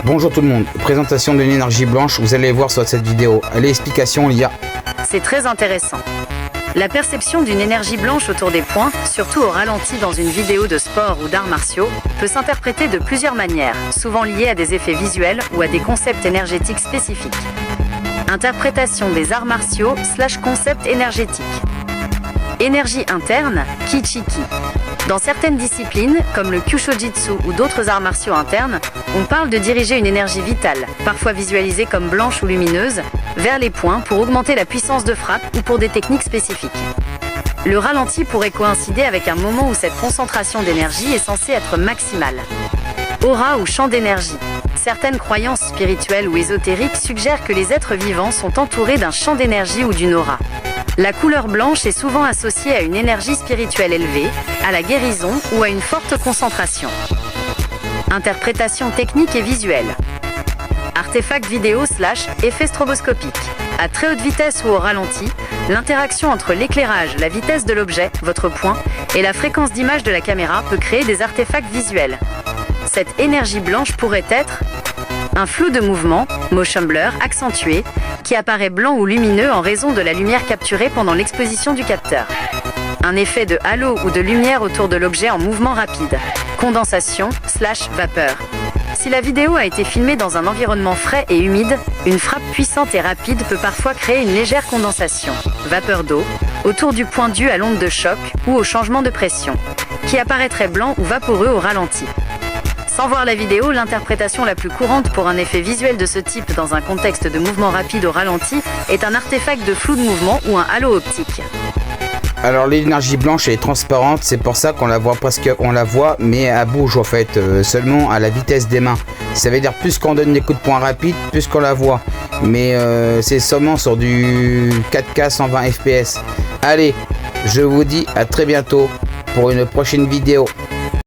Bonjour tout le monde, présentation d'une énergie blanche, vous allez voir sur cette vidéo. Allez, explication, il y a... C'est très intéressant. La perception d'une énergie blanche autour des points, surtout au ralenti dans une vidéo de sport ou d'arts martiaux, peut s'interpréter de plusieurs manières, souvent liées à des effets visuels ou à des concepts énergétiques spécifiques. Interprétation des arts martiaux / concept énergétique. Énergie interne, Kichiki. Dans certaines disciplines, comme le Kyushojitsu ou d'autres arts martiaux internes, on parle de diriger une énergie vitale, parfois visualisée comme blanche ou lumineuse, vers les points pour augmenter la puissance de frappe ou pour des techniques spécifiques. Le ralenti pourrait coïncider avec un moment où cette concentration d'énergie est censée être maximale. Aura ou champ d'énergie. Certaines croyances spirituelles ou ésotériques suggèrent que les êtres vivants sont entourés d'un champ d'énergie ou d'une aura. La couleur blanche est souvent associée à une énergie spirituelle élevée, à la guérison ou à une forte concentration. Interprétation technique et visuelle. Artefact vidéo / effet stroboscopique. À très haute vitesse ou au ralenti, l'interaction entre l'éclairage, la vitesse de l'objet, votre point, et la fréquence d'image de la caméra peut créer des artefacts visuels. Cette énergie blanche pourrait être un flou de mouvement, motion blur accentué, qui apparaît blanc ou lumineux en raison de la lumière capturée pendant l'exposition du capteur. Un effet de halo ou de lumière autour de l'objet en mouvement rapide. Condensation / vapeur. Si la vidéo a été filmée dans un environnement frais et humide, une frappe puissante et rapide peut parfois créer une légère condensation, vapeur d'eau, autour du point dû à l'onde de choc ou au changement de pression, qui apparaîtrait blanc ou vaporeux au ralenti. Sans voir la vidéo, l'interprétation la plus courante pour un effet visuel de ce type dans un contexte de mouvement rapide au ralenti est un artefact de flou de mouvement ou un halo optique. Alors l'énergie blanche est transparente, c'est pour ça qu'on la voit mais elle bouge en fait, seulement à la vitesse des mains. Ça veut dire plus qu'on donne des coups de poing rapides, plus qu'on la voit. Mais c'est seulement sur du 4K 120 fps. Allez, je vous dis à très bientôt pour une prochaine vidéo.